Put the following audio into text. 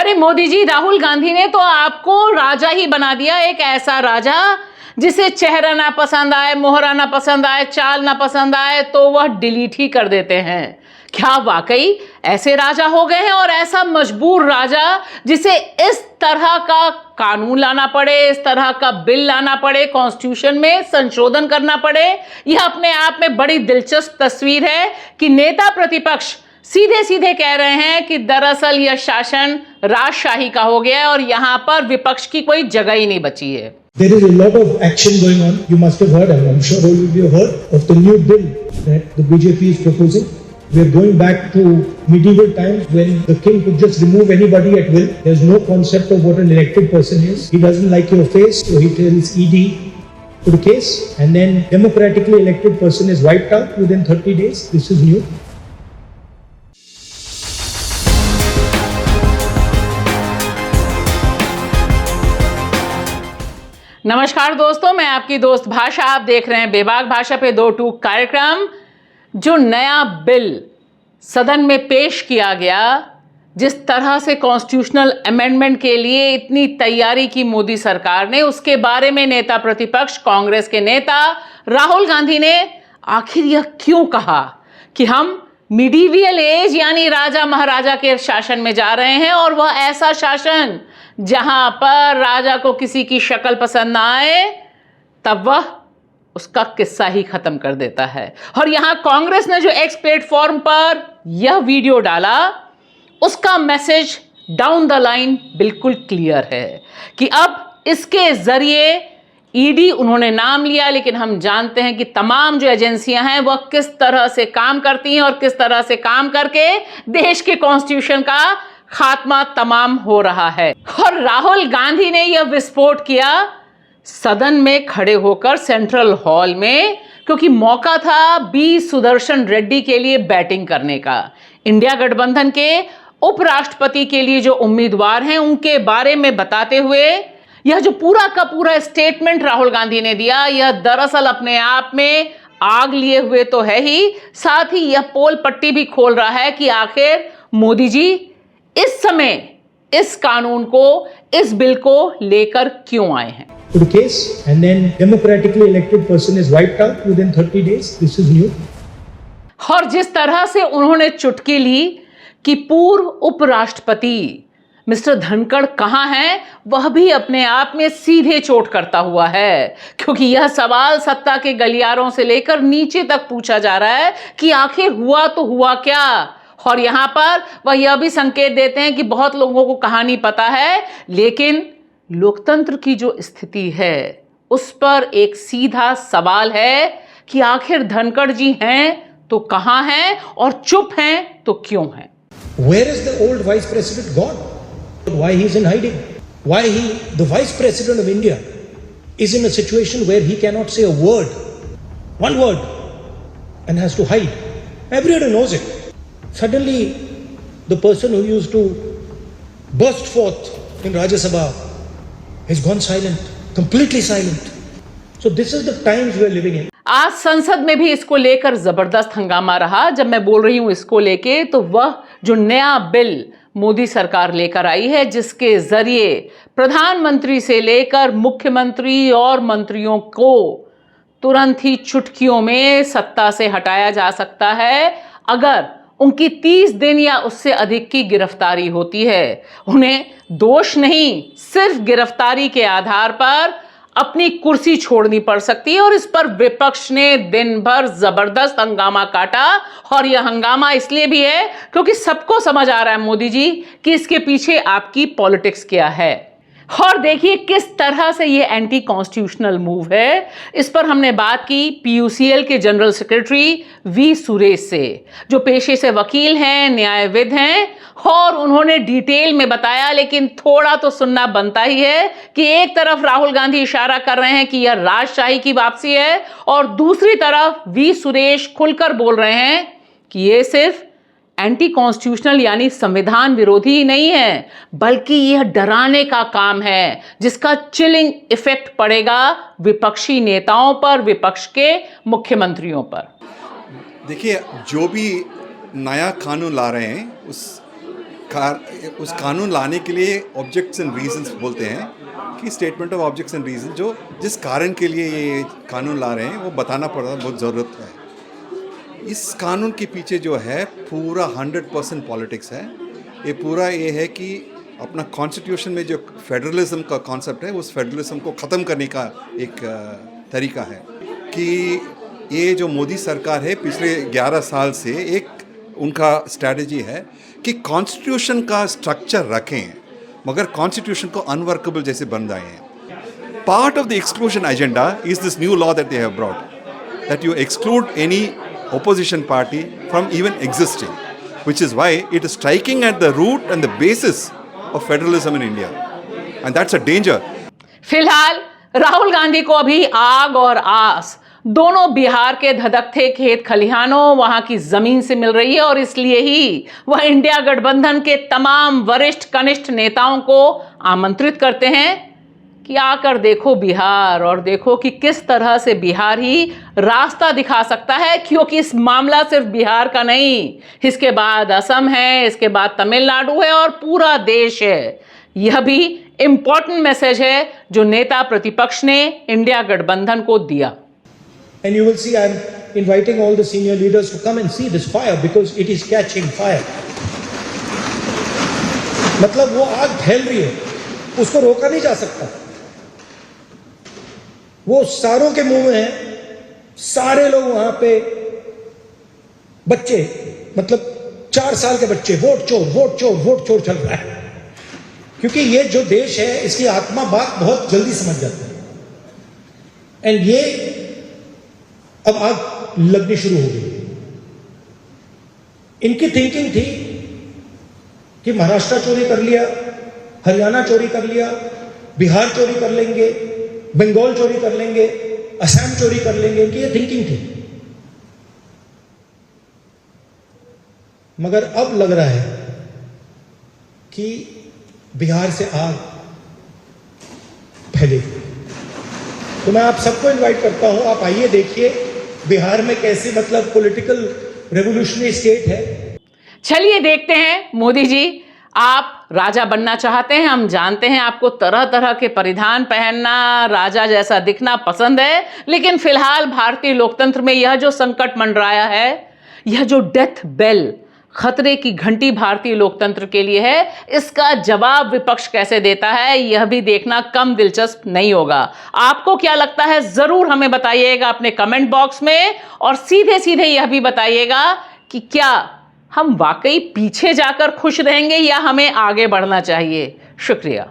अरे मोदी जी, राहुल गांधी ने तो आपको राजा ही बना दिया, एक ऐसा राजा जिसे चेहरा ना पसंद आए, मोहरा ना पसंद आए, चाल ना पसंद आए तो वह डिलीट ही कर देते हैं। क्या वाकई ऐसे राजा हो गए हैं? और ऐसा मजबूर राजा जिसे इस तरह का कानून लाना पड़े, इस तरह का बिल लाना पड़े, कॉन्स्टिट्यूशन में संशोधन करना पड़े, यह अपने आप में बड़ी दिलचस्प तस्वीर है कि नेता प्रतिपक्ष सीधे सीधे कह रहे हैं कि दरअसल यह शासन राजशाही का हो गया है और यहां पर विपक्ष की कोई जगह ही नहीं बची है। There is a lot of action going on. You must have heard, and I'm sure all of you have heard of the new bill that the BJP is proposing. We are going back to medieval times when the king could just remove anybody at will. There's no concept of what an elected person is. He doesn't like your face, so he tells ED to the case, and then democratically elected person is wiped out within 30 days. This is new. नमस्कार दोस्तों, मैं आपकी दोस्त भाषा। आप देख रहे हैं बेबाक भाषा पे दो टूक कार्यक्रम। जो नया बिल सदन में पेश किया गया, जिस तरह से कॉन्स्टिट्यूशनल अमेंडमेंट के लिए इतनी तैयारी की मोदी सरकार ने, उसके बारे में नेता प्रतिपक्ष कांग्रेस के नेता राहुल गांधी ने आखिर यह क्यों कहा कि हम मिडीवियल एज यानी राजा महाराजा के शासन में जा रहे हैं, और वह ऐसा शासन जहां पर राजा को किसी की शक्ल पसंद ना आए तब वह उसका किस्सा ही खत्म कर देता है। और यहां कांग्रेस ने जो एक्स प्लेटफॉर्म पर यह वीडियो डाला, उसका मैसेज डाउन द लाइन बिल्कुल क्लियर है कि अब इसके जरिए ईडी उन्होंने नाम लिया, लेकिन हम जानते हैं कि तमाम जो एजेंसियां हैं वह किस तरह से काम करती हैं और किस तरह से काम करके देश के कॉन्स्टिट्यूशन का खात्मा तमाम हो रहा है। और राहुल गांधी ने यह विस्फोट किया सदन में खड़े होकर सेंट्रल हॉल में, क्योंकि मौका था बी सुदर्शन रेड्डी के लिए बैटिंग करने का। इंडिया गठबंधन के उपराष्ट्रपति के लिए जो उम्मीदवार हैं उनके बारे में बताते हुए यह जो पूरा का पूरा स्टेटमेंट राहुल गांधी ने दिया, यह दरअसल अपने आप में आग लिए हुए तो है ही, साथ ही यह पोल पट्टी भी खोल रहा है कि आखिर मोदी जी इस समय इस कानून को, इस बिल को लेकर क्यों आए हैं। To the case, and then democratically elected person is wiped out within 30 days. This is new. और जिस तरह से उन्होंने चुटकी ली कि पूर्व उपराष्ट्रपति मिस्टर धनखड़ कहां हैं, वह भी अपने आप में सीधे चोट करता हुआ है, क्योंकि यह सवाल सत्ता के गलियारों से लेकर नीचे तक पूछा जा रहा है कि आखिर हुआ तो हुआ क्या। और यहां पर वह यह भी संकेत देते हैं कि बहुत लोगों को कहानी पता है, लेकिन लोकतंत्र की जो स्थिति है उस पर एक सीधा सवाल है कि आखिर धनखड़ जी हैं तो कहां हैं, और चुप हैं तो क्यों हैं। Where is the old vice president gone? Why he is in hiding? Why he, the vice president of India, is in a situation where he cannot say a word, one word, and has to hide. Everybody knows it. Suddenly, the person who used to burst forth in Rajya Sabha has gone silent, completely silent. So this is the times we are living in. आज संसद में भी इसको लेकर जबरदस्त हंगामा रहा। जब मैं बोल रही हूं इसको लेके, तो वह जो नया बिल मोदी सरकार लेकर आई है, जिसके जरिए प्रधानमंत्री से लेकर मुख्यमंत्री और मंत्रियों को तुरंत ही चुटकियों में सत्ता से हटाया जा सकता है अगर उनकी 30 दिन या उससे अधिक की गिरफ्तारी होती है। उन्हें दोष नहीं, सिर्फ गिरफ्तारी के आधार पर अपनी कुर्सी छोड़नी पड़ सकती है। और इस पर विपक्ष ने दिन भर जबरदस्त हंगामा काटा, और यह हंगामा इसलिए भी है क्योंकि सबको समझ आ रहा है मोदी जी कि इसके पीछे आपकी पॉलिटिक्स क्या है। और देखिए किस तरह से ये एंटी कॉन्स्टिट्यूशनल मूव है। इस पर हमने बात की पीयूसीएल के जनरल सेक्रेटरी वी सुरेश से, जो पेशे से वकील हैं, न्यायविद हैं, और उन्होंने डिटेल में बताया। लेकिन थोड़ा तो सुनना बनता ही है कि एक तरफ राहुल गांधी इशारा कर रहे हैं कि यह राजशाही की वापसी है, और दूसरी तरफ वी सुरेश खुलकर बोल रहे हैं कि यह सिर्फ एंटी कॉन्स्टिट्यूशनल यानी संविधान विरोधी ही नहीं है, बल्कि यह डराने का काम है, जिसका चिलिंग इफेक्ट पड़ेगा विपक्षी नेताओं पर, विपक्ष के मुख्यमंत्रियों पर। देखिए, जो भी नया कानून ला रहे हैं उस उस कानून लाने के लिए ऑब्जेक्ट्स एंड रीजंस बोलते हैं कि statement of objects and reason, जो जिस कारण के लिए ये कानून ला रहे हैं वो बताना पड़ता बहुत ज़रूरत है। इस कानून के पीछे जो है पूरा 100% पॉलिटिक्स है। ये पूरा ये है कि अपना कॉन्स्टिट्यूशन में जो फेडरलिज्म का कॉन्सेप्ट है उस फेडरलिज्म को ख़त्म करने का एक तरीका है कि ये जो मोदी सरकार है पिछले 11 साल से एक उनका स्ट्रैटेजी है कि कॉन्स्टिट्यूशन का स्ट्रक्चर रखें मगर कॉन्स्टिट्यूशन को अनवर्केबल जैसे बन जाए हैं। Part of the exclusion agenda is this new law that they have brought that you exclude any opposition party from even existing, which is why it is striking at the root and the basis of federalism in India, and that's a danger. फिलहाल राहुल गांधी को अभी आग और आस दोनों बिहार के धधकते खेत खलिहानों वहां की जमीन से मिल रही है और इसलिए ही वह इंडिया गठबंधन के तमाम वरिष्ठ कनिष्ठ नेताओं को आमंत्रित करते हैं कि आकर देखो बिहार और देखो कि किस तरह से बिहार ही रास्ता दिखा सकता है, क्योंकि इस मामला सिर्फ बिहार का नहीं, इसके बाद असम है, इसके बाद तमिलनाडु है और पूरा देश है। यह भी इंपॉर्टेंट मैसेज है जो नेता प्रतिपक्ष ने इंडिया गठबंधन को दिया। And you will see I am inviting all the senior leaders to come and see this fire because it is catching fire. मतलब वो आग फैल रही है, उसको रोका नहीं जा सकता। वो सारों के मुंह में है। सारे लोग वहां पे बच्चे, मतलब 4 साल के बच्चे, वोट चोर वोट चोर वोट चोर चल रहा है, क्योंकि ये जो देश है इसकी आत्मा बात बहुत जल्दी समझ जाती है। एंड ये अब आग लगनी शुरू हो गई। इनकी थिंकिंग थी कि महाराष्ट्र चोरी कर लिया, हरियाणा चोरी कर लिया, बिहार चोरी कर लेंगे, बंगाल चोरी कर लेंगे, असम चोरी कर लेंगे, इनकी ये थिंकिंग थी। मगर अब लग रहा है कि बिहार से आग फैलेगी। तो मैं आप सबको इनवाइट करता हूं, आप आइए देखिए बिहार में कैसे मतलब पॉलिटिकल रेवोल्यूशनरी स्टेट है। चलिए देखते हैं। मोदी जी, आप राजा बनना चाहते हैं, हम जानते हैं आपको तरह तरह के परिधान पहनना, राजा जैसा दिखना पसंद है, लेकिन फिलहाल भारतीय लोकतंत्र में यह जो संकट मंडराया है, यह जो डेथ बेल, खतरे की घंटी भारतीय लोकतंत्र के लिए है, इसका जवाब विपक्ष कैसे देता है यह भी देखना कम दिलचस्प नहीं होगा। आपको क्या लगता है जरूर हमें बताइएगा अपने कमेंट बॉक्स में, और सीधे सीधे यह भी बताइएगा कि क्या हम वाकई पीछे जाकर खुश रहेंगे या हमें आगे बढ़ना चाहिए। शुक्रिया।